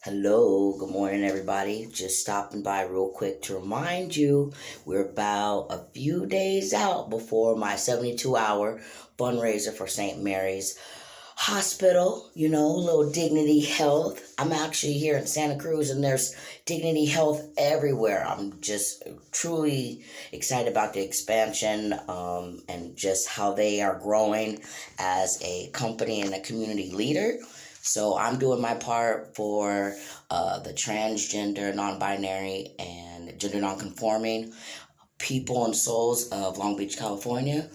Hello, good morning, everybody. Just stopping by real quick to remind you we're about a few days out before my 72-hour fundraiser for St. Mary's Hospital. Little Dignity Health. I'm actually here in Santa Cruz, and there's Dignity Health everywhere. I'm just truly excited about the expansion and just how they are growing as a company and a community leader. So I'm doing my part for the transgender, non-binary, and gender non-conforming people and souls of Long Beach, California.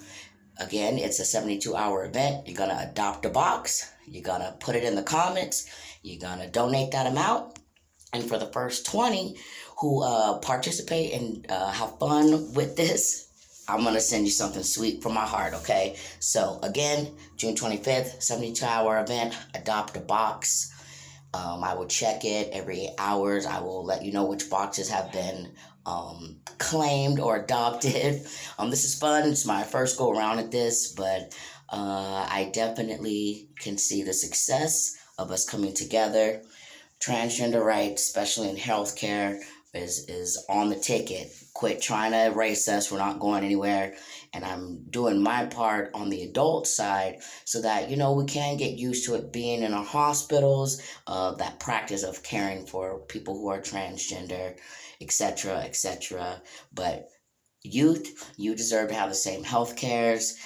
Again, it's a 72-hour event. You're going to adopt a box. You're going to put it in the comments. You're going to donate that amount. And for the first 20 who participate and have fun with this, I'm going to send you something sweet from my heart, okay? So, again, June 25th, 72-hour event, adopt a box. I will check it every hours. I will let you know which boxes have been claimed or adopted. This is fun. It's my first go around at this, but I definitely can see the success of us coming together. Transgender rights, especially in healthcare, is on the ticket. Quit trying to erase us. We're not going anywhere. And I'm doing my part on the adult side so that, we can get used to it being in our hospitals, that practice of caring for people who are transgender, etc., etc. But youth, you deserve to have the same health cares.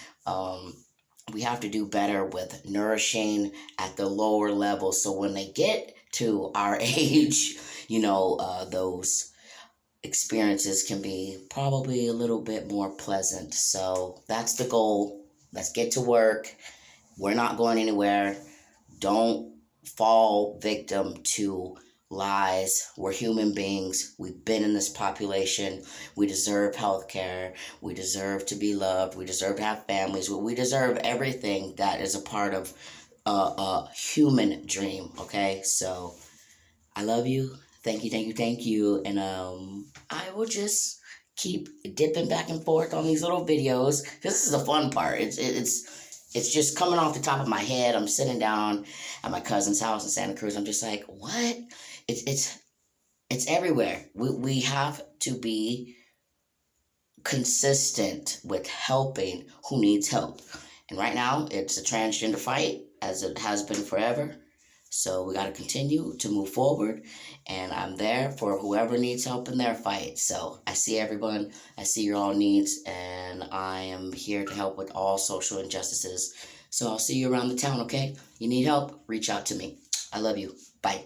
We have to do better with nourishing at the lower levels so when they get to our age, those experiences can be probably a little bit more pleasant. So that's the goal. Let's get to work. We're not going anywhere. Don't fall victim to lies. We're human beings. We've been in this population. We deserve health care. We deserve to be loved. We deserve to have families. We deserve everything that is a part of a human dream. Okay, so I love you. Thank you, thank you, thank you. And I will just keep dipping back and forth on these little videos because this is the fun part. It's just coming off the top of my head. I'm sitting down at my cousin's house in Santa Cruz. I'm just like, what? It's everywhere. We have to be consistent with helping who needs help. And right now, it's a transgender fight, as it has been forever. So we got to continue to move forward. And I'm there for whoever needs help in their fight. So I see everyone. I see your all needs. And I am here to help with all social injustices. So I'll see you around the town, okay? You need help? Reach out to me. I love you. Bye.